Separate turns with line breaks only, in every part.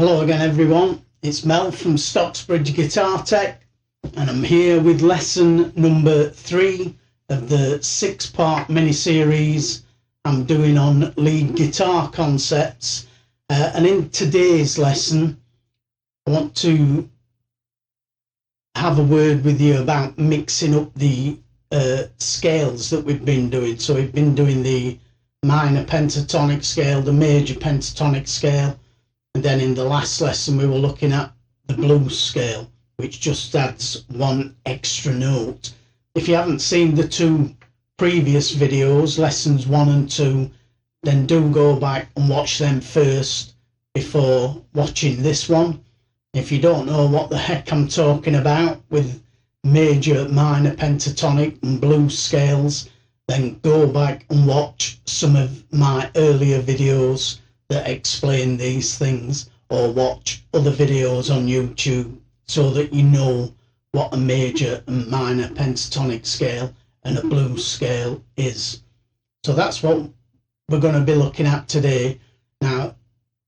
Hello again everyone, it's Mel from Stocksbridge Guitar Tech and I'm here with lesson number 3 of the 6-part mini-series I'm doing on lead guitar concepts. And in today's lesson I want to have a word with you about mixing up the scales that we've been doing. So we've been doing the minor pentatonic scale, the major pentatonic scale, and then in the last lesson we were looking at the blues scale, which just adds one extra note. If you haven't seen the two previous videos, lessons 1 and 2, then do go back and watch them first before watching this one. If you don't know what the heck I'm talking about with major, minor pentatonic and blues scales, then go back and watch some of my earlier videos that explain these things, or watch other videos on YouTube so that you know what a major and minor pentatonic scale and a blues scale is. So that's what we're going to be looking at today. Now,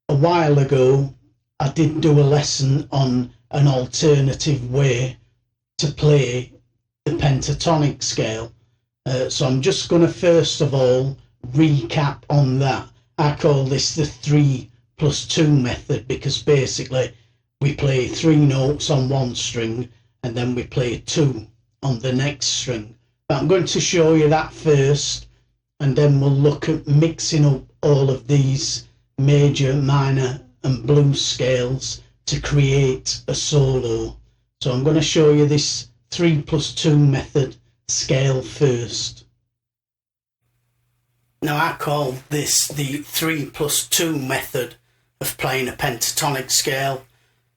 a while ago I did do a lesson on an alternative way to play the pentatonic scale. So I'm just going to first of all recap on that. I call this the 3+2 method because basically we play 3 notes on one string and then we play 2 on the next string. But I'm going to show you that first, and then we'll look at mixing up all of these major, minor and blues scales to create a solo. So I'm going to show you this 3+2 method scale first. Now I call this the 3+2 method of playing a pentatonic scale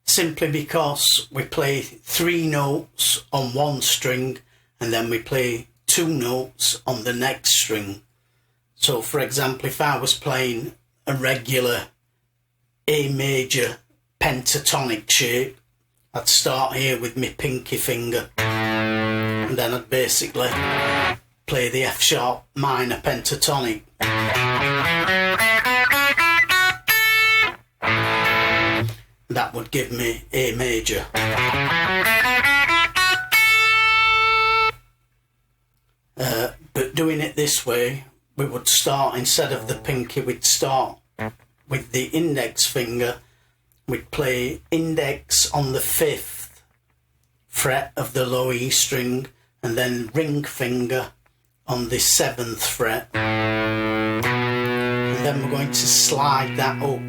simply because we play 3 notes on one string and then we play 2 notes on the next string. So for example, if I was playing a regular A major pentatonic shape, I'd start here with my pinky finger and then I'd basically play the F sharp minor pentatonic. That would give me A major. But doing it this way, we would start, instead of the pinky, we'd start with the index finger. We'd play index on the 5th fret of the low E string, and then ring finger on the 7th fret, and then we're going to slide that up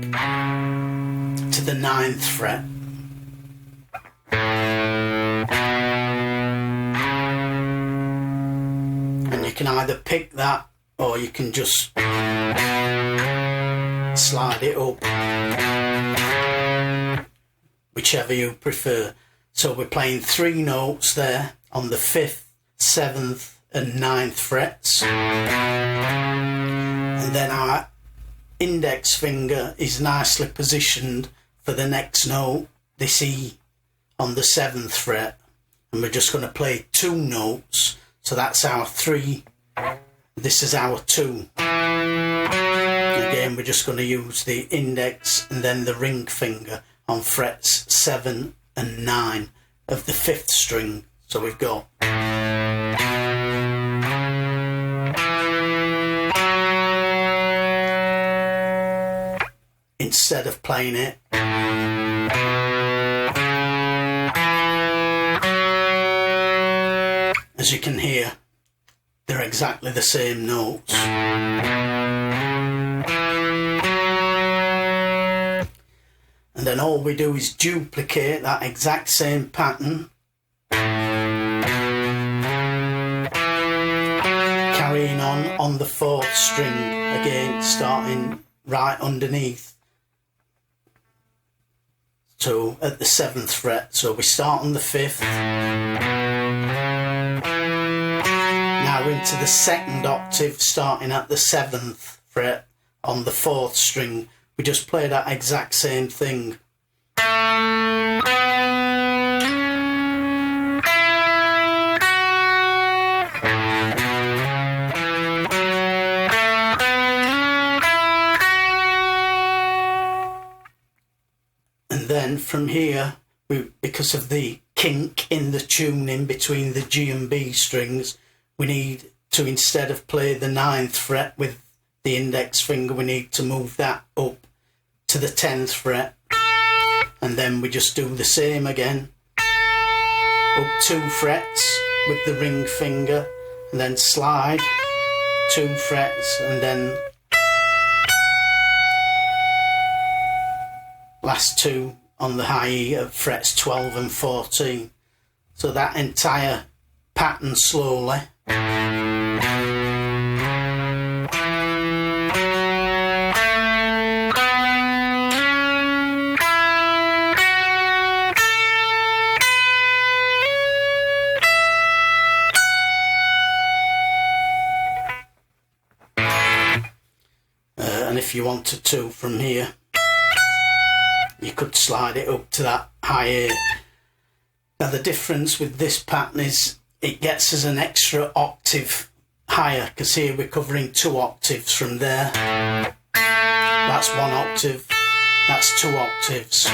to the 9th fret, and you can either pick that or you can just slide it up, whichever you prefer. So we're playing 3 notes there on the 5th, 7th and 9th frets, and then our index finger is nicely positioned for the next note, this E on the 7th fret, and we're just going to play 2 notes. So that's our 3, this is our 2. Again, we're just going to use the index and then the ring finger on frets 7 and 9 of the 5th string. So we've got instead of playing it as you can hear, they're exactly the same notes. And then all we do is duplicate that exact same pattern, carrying on the 4th string again, starting right underneath, so at the 7th fret. So we start on the 5th, now we're into the 2nd octave, starting at the 7th fret on the 4th string. We just play that exact same thing. from here, because of the kink in the tuning between the G and B strings, we need to, instead of play the 9th fret with the index finger, we need to move that up to the 10th fret. And then we just do the same again, up 2 frets with the ring finger, and then slide 2 frets, and then last 2 on the high E of frets 12 and 14. So that entire pattern slowly. And if you wanted to, from here, you could slide it up to that high A. Now the difference with this pattern is it gets us an extra octave higher, because here we're covering 2 octaves from there. That's 1 octave, that's 2 octaves.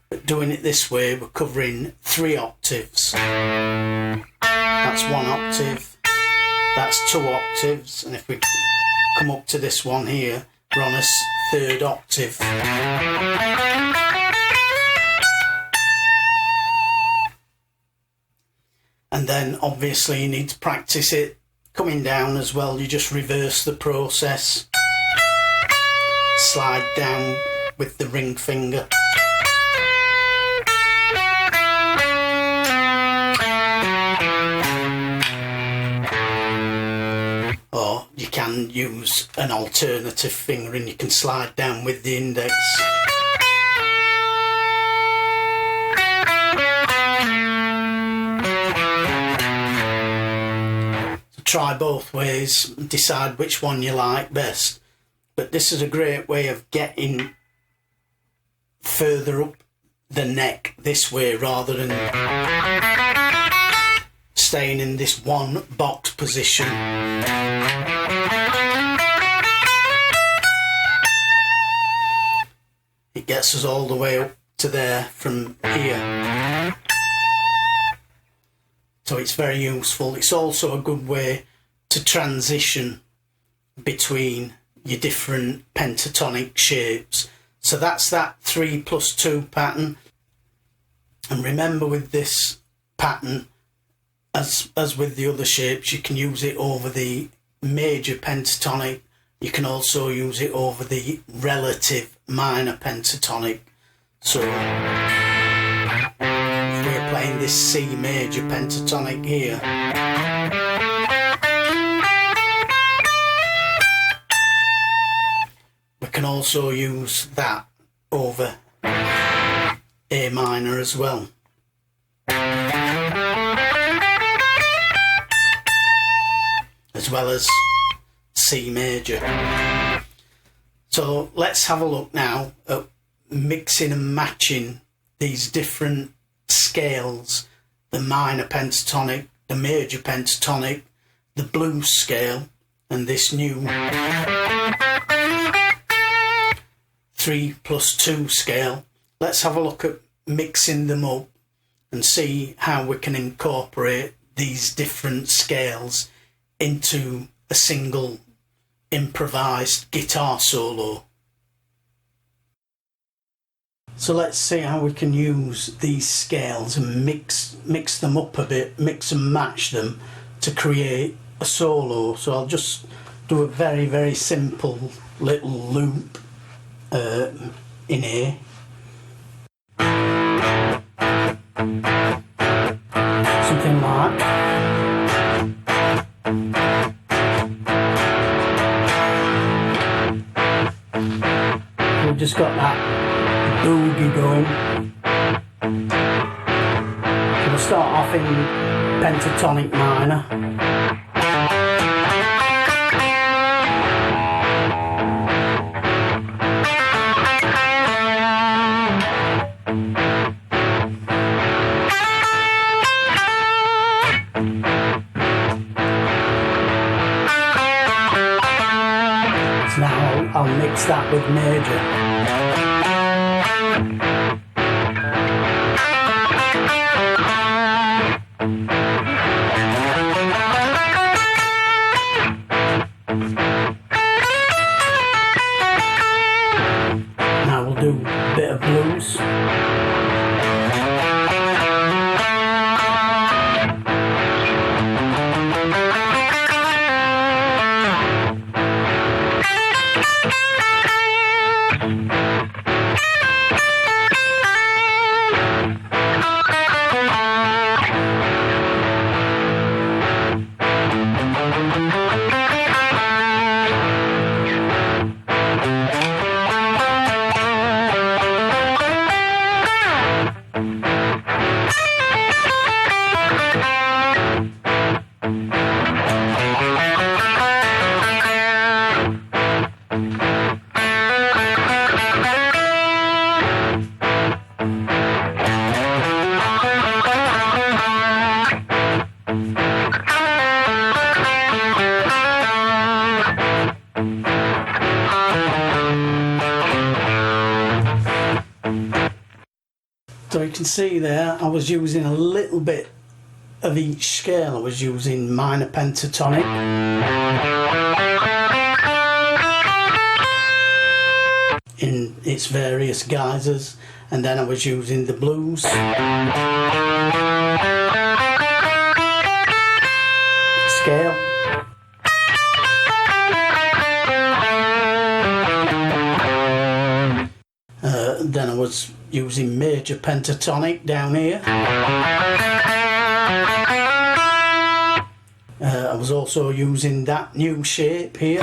But doing it this way, we're covering 3 octaves. That's 1 octave, that's 2 octaves, and if we come up to this one here, we're on a 3rd octave. And then obviously you need to practice it coming down as well. You just reverse the process, slide down with the ring finger. Or you can use an alternative finger and you can slide down with the index. So try both ways, decide which one you like best. But this is a great way of getting further up the neck this way, rather than staying in this one box position. It gets us all the way up to there from here. So it's very useful. It's also a good way to transition between your different pentatonic shapes. So that's that 3+2 pattern. And remember, with this pattern, as with the other shapes, you can use it over the major pentatonic. You can also use it over the relative minor pentatonic. So if we're playing this C major pentatonic here, we can also use that over A minor as well. As well as C major. So let's have a look now at mixing and matching these different scales: the minor pentatonic, the major pentatonic, the blues scale, and this new 3+2 scale. Let's have a look at mixing them up and see how we can incorporate these different scales into a single improvised guitar solo. So let's see how we can use these scales and mix them up a bit, mix and match them to create a solo. So I'll just do a very, very simple little loop in A. Something like that. We've just got that boogie going. So we'll start off in pentatonic minor. So now I'll mix that with major. you can see there I was using a little bit of each scale. I was using minor pentatonic, in its various guises, and then I was using the blues scale. Then I was using major pentatonic down here. I was also using that new shape here.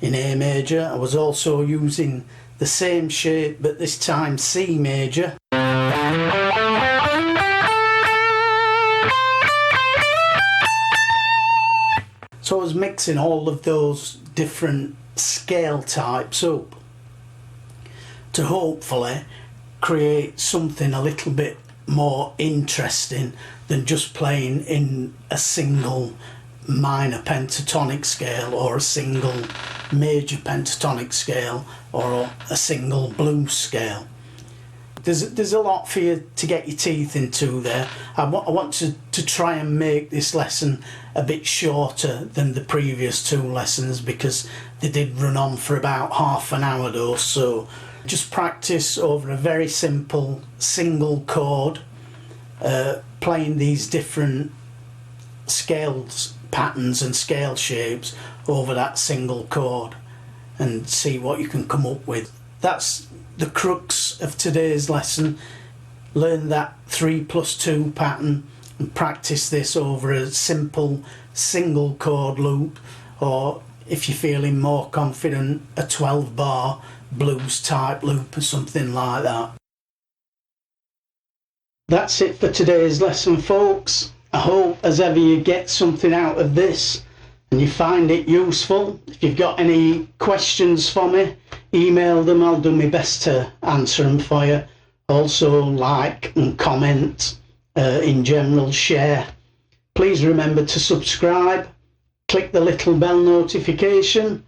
In A major, I was also using the same shape, but this time C major. So I was mixing all of those different scale types up to hopefully create something a little bit more interesting than just playing in a single minor pentatonic scale or a single major pentatonic scale or a single blues scale. There's a lot for you to get your teeth into there. I want to try and make this lesson a bit shorter than the previous two lessons because they did run on for about half an hour or so. Just practice over a very simple single chord, playing these different scales, patterns and scale shapes over that single chord, and see what you can come up with. That's the crux of today's lesson. Learn that 3+2 pattern and practice this over a simple single chord loop, or if you're feeling more confident, a 12-bar blues type loop or something like that. That's it for today's lesson, folks. I hope as ever you get something out of this and you find it useful. If you've got any questions for me, email them. I'll do my best to answer them for you. Also, like and comment, in general, share. Please remember to subscribe, click the little bell notification.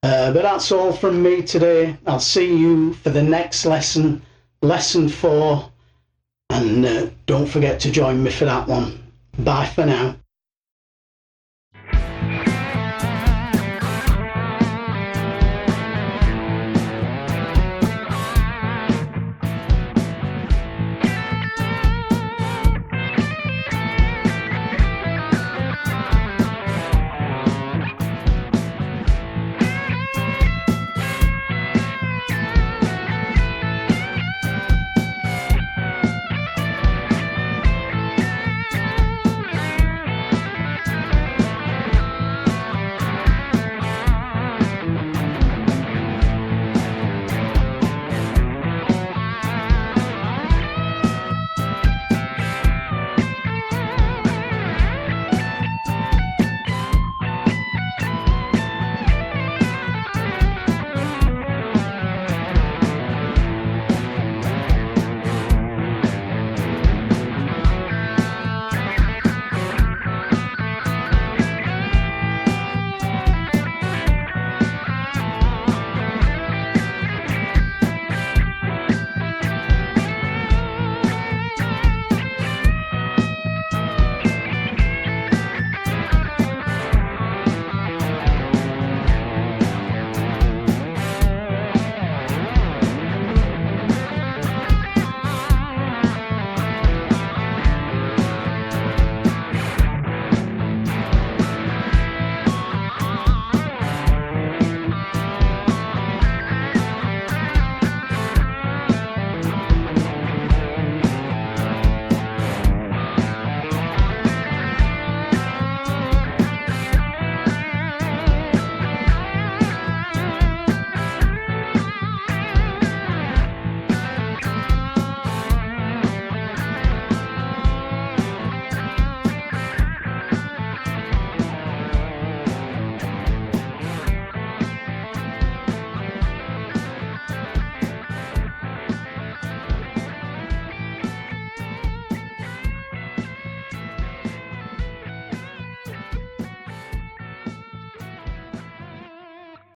But that's all from me today. I'll see you for the next lesson, lesson 4, and don't forget to join me for that one. Bye for now.